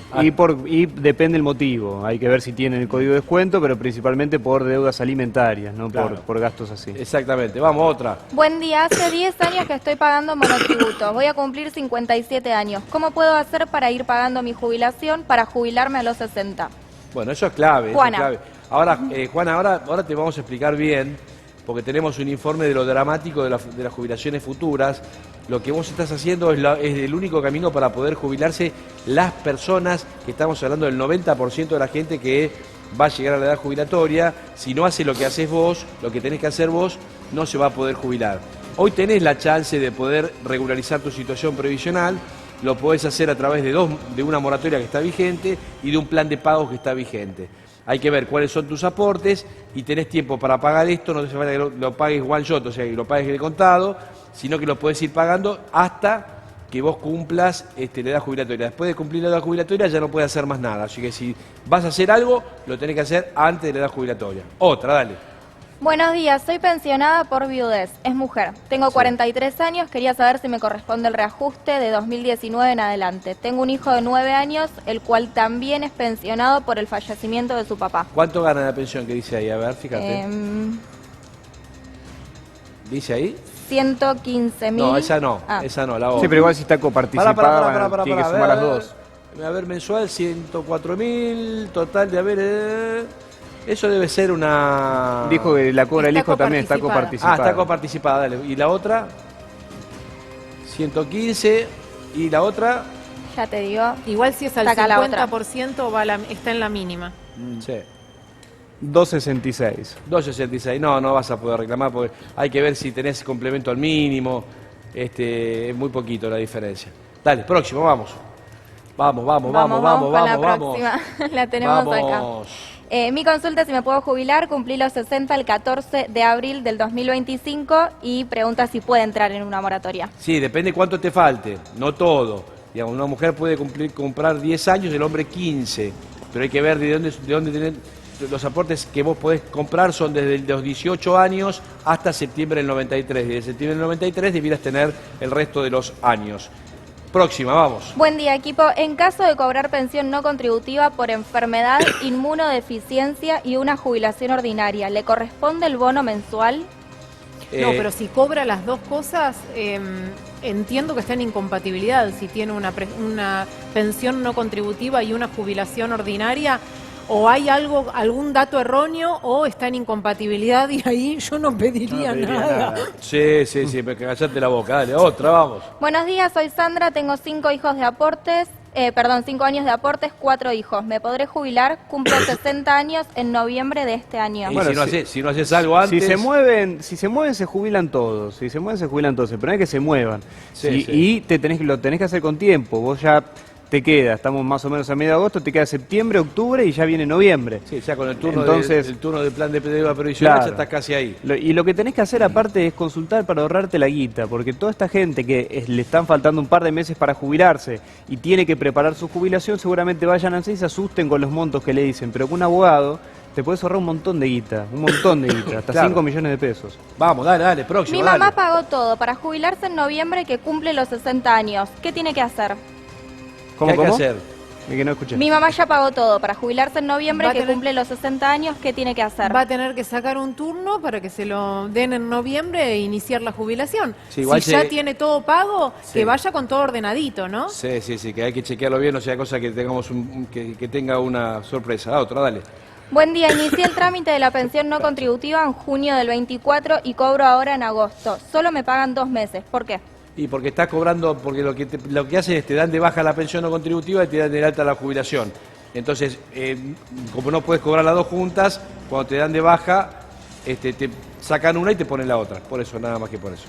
Speaker 6: Y depende el motivo. Hay que ver si tienen el código de descuento, pero principalmente por deudas alimentarias, no
Speaker 7: Claro.
Speaker 6: por gastos así.
Speaker 2: Exactamente, vamos, otra.
Speaker 3: Buen día. Hace 10 años que estoy pagando monotributo. Voy a cumplir 57 años. ¿Cómo puedo hacer para ir pagando mi jubilación para jubilarme a los 60?
Speaker 2: Bueno, eso es clave.
Speaker 3: Juana.
Speaker 2: Eso es clave. Ahora, Juana, ahora te vamos a explicar bien, porque tenemos un informe de lo dramático de las jubilaciones futuras. Lo que vos estás haciendo es el único camino para poder jubilarse las personas, que estamos hablando del 90% de la gente que va a llegar a la edad jubilatoria. Si no hace lo que haces vos, lo que tenés que hacer vos, no se va a poder jubilar. Hoy tenés la chance de poder regularizar tu situación previsional. Lo podés hacer a través de una moratoria que está vigente y de un plan de pagos que está vigente. Hay que ver cuáles son tus aportes y tenés tiempo para pagar esto, no te hace falta que lo pagues one shot, o sea, que lo pagues de contado, sino que lo podés ir pagando hasta que vos cumplas la edad jubilatoria. Después de cumplir la edad jubilatoria ya no puedes hacer más nada, así que si vas a hacer algo, lo tenés que hacer antes de la edad jubilatoria. Otra, dale.
Speaker 3: Buenos días, soy pensionada por viudez, es mujer. Tengo 43 años, quería saber si me corresponde el reajuste de 2019 en adelante. Tengo un hijo de 9 años, el cual también es pensionado por el fallecimiento de su papá.
Speaker 2: ¿Cuánto gana la pensión que dice ahí? A ver, fíjate. ¿Dice ahí?
Speaker 3: 115.000.
Speaker 2: No, esa no,
Speaker 3: Ah.
Speaker 2: esa no, la otra.
Speaker 6: Sí, pero igual si está coparticipada, tiene que sumar las dos.
Speaker 2: A ver, mensual 104.000, total de eso debe ser una...
Speaker 6: Dijo que la cobra el
Speaker 8: Está
Speaker 6: hijo también está
Speaker 8: coparticipada.
Speaker 6: coparticipada.
Speaker 2: Está coparticipada, dale. ¿Y la otra? 115. ¿Y la otra?
Speaker 3: Ya te digo.
Speaker 8: Igual si es al
Speaker 3: Saca la otra.
Speaker 8: 50% está en la mínima.
Speaker 2: Sí.
Speaker 6: 2.66.
Speaker 2: 2.66. No, no vas a poder reclamar porque hay que ver si tenés complemento al mínimo. Es muy poquito la diferencia. Dale, próximo, vamos. Vamos
Speaker 3: con la próxima. La tenemos acá. Mi consulta es si me puedo jubilar, cumplí los 60 el 14 de abril del 2025 y pregunta si puede entrar en una moratoria.
Speaker 2: Sí, depende cuánto te falte, no todo. Digamos, una mujer puede comprar 10 años, el hombre 15, pero hay que ver de dónde tener. Los aportes que vos podés comprar son desde los 18 años hasta septiembre del 93. Y desde septiembre del 93 debieras tener el resto de los años. Próxima, vamos.
Speaker 3: Buen día, equipo. En caso de cobrar pensión no contributiva por enfermedad, inmunodeficiencia y una jubilación ordinaria, ¿le corresponde el bono mensual?
Speaker 8: No, pero si cobra las dos cosas, entiendo que está en incompatibilidad. Si tiene una pensión no contributiva y una jubilación ordinaria, o hay algún dato erróneo o está en incompatibilidad y ahí yo no pediría nada.
Speaker 2: Sí, me callate la boca. Dale, otra, vamos.
Speaker 3: Buenos días, soy Sandra, tengo 5 hijos de aportes, 5 años de aportes, 4 hijos. ¿Me podré jubilar? Cumplo 60 años en noviembre de este año.
Speaker 2: Y
Speaker 6: Bueno,
Speaker 2: si no haces algo antes...
Speaker 6: Si se mueven, se jubilan todos. Si se mueven, se jubilan todos. El problema es que se muevan.
Speaker 2: Sí.
Speaker 6: Y lo tenés que hacer con tiempo. Vos ya te queda, estamos más o menos a medio de agosto, te queda septiembre, octubre y ya viene noviembre.
Speaker 2: Sí, ya con el turno,
Speaker 6: Entonces,
Speaker 2: el turno del plan de deuda previsional
Speaker 6: claro,
Speaker 2: ya estás casi ahí.
Speaker 6: Y lo que tenés que hacer aparte es consultar para ahorrarte la guita, porque toda esta gente que le están faltando un par de meses para jubilarse y tiene que preparar su jubilación, seguramente vayan a y se asusten con los montos que le dicen, pero con un abogado te puedes ahorrar un montón de guita, hasta
Speaker 2: Claro.
Speaker 6: 5 millones de pesos.
Speaker 2: Vamos, dale, próximo.
Speaker 3: Mi mamá pagó todo para jubilarse en noviembre que cumple los 60 años. ¿Qué tiene que hacer?
Speaker 2: ¿Qué hay que hacer?
Speaker 6: Que no escuché.
Speaker 3: Mi mamá ya pagó todo para jubilarse en noviembre
Speaker 8: Va a
Speaker 3: que
Speaker 8: tener-
Speaker 3: cumple los 60 años. ¿Qué tiene que hacer?
Speaker 8: Va a tener que sacar un turno para que se lo den en noviembre e iniciar la jubilación.
Speaker 2: Sí, igual
Speaker 8: si ya
Speaker 2: se-
Speaker 8: tiene todo pago,
Speaker 2: Sí.
Speaker 8: que vaya con todo ordenadito, ¿no?
Speaker 2: Sí, que hay que chequearlo bien, no sea cosa que tengamos que tenga una sorpresa. Otra, dale.
Speaker 3: Buen día, inicié el trámite de la pensión no contributiva en junio del 24 y cobro ahora en agosto. Solo me pagan 2 meses. ¿Por qué?
Speaker 2: Y porque estás cobrando, porque lo que hacen es te dan de baja la pensión no contributiva y te dan de alta la jubilación. Entonces, como no puedes cobrar las dos juntas, cuando te dan de baja, te sacan una y te ponen la otra. Por eso, nada más que por eso.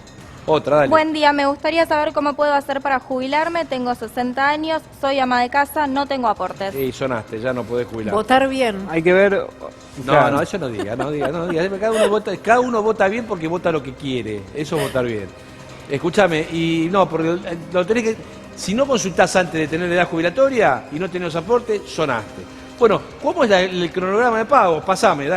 Speaker 2: Otra, dale.
Speaker 3: Buen día, me gustaría saber cómo puedo hacer para jubilarme. Tengo 60 años, soy ama de casa, no tengo aportes.
Speaker 2: Y sonaste, ya no podés jubilar.
Speaker 8: Votar bien.
Speaker 6: Hay que ver...
Speaker 2: No, eso no diga. Cada uno vota bien porque vota lo que quiere. Eso es votar bien. Escúchame, y no, porque lo tenés que... Si no consultás antes de tener edad jubilatoria y no tenés los aportes, sonaste. Bueno, ¿cómo es el cronograma de pago? Pasame.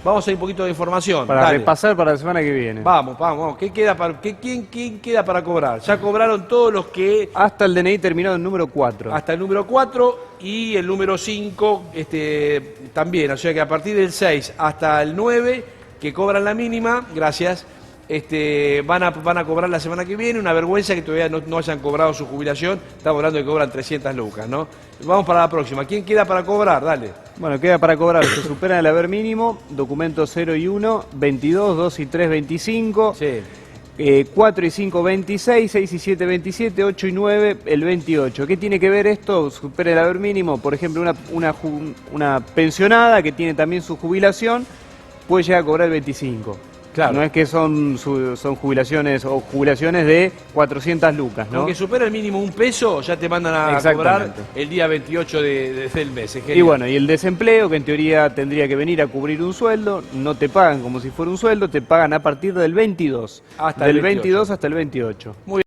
Speaker 2: Vamos a ir un poquito de información.
Speaker 6: Para
Speaker 2: dale.
Speaker 6: repasar para la semana que viene.
Speaker 2: Vamos. ¿Quién queda para cobrar? Ya cobraron todos los que...
Speaker 6: Hasta el DNI terminado en número 4.
Speaker 2: Hasta el número 4 y el número 5 también. O sea que a partir del 6 hasta el 9, que cobran la mínima, gracias, van a cobrar la semana que viene. Una vergüenza que todavía no hayan cobrado su jubilación. Estamos hablando de que cobran 300 lucas, ¿no? Vamos para la próxima. ¿Quién queda para cobrar? Dale.
Speaker 6: Bueno, queda para cobrar, se superan el haber mínimo, documentos 0 y 1, 22, 2 y 3, 25,
Speaker 2: Sí.
Speaker 6: 4 y 5, 26, 6 y 7, 27, 8 y 9, el 28. ¿Qué tiene que ver esto? Supera el haber mínimo, por ejemplo, una pensionada que tiene también su jubilación, puede llegar a cobrar el 25.
Speaker 2: Claro.
Speaker 6: No es que son jubilaciones o jubilaciones de 400 lucas, ¿no?
Speaker 2: Aunque supera el mínimo $1, ya te mandan a cobrar
Speaker 6: Exactamente.
Speaker 2: el día 28 del mes. Es
Speaker 6: Y
Speaker 2: genial.
Speaker 6: bueno, y el desempleo, que en teoría tendría que venir a cubrir un sueldo, no te pagan como si fuera un sueldo, te pagan a partir del 22.
Speaker 2: Hasta el
Speaker 6: del
Speaker 2: 28.
Speaker 6: 22 hasta el 28.
Speaker 2: Muy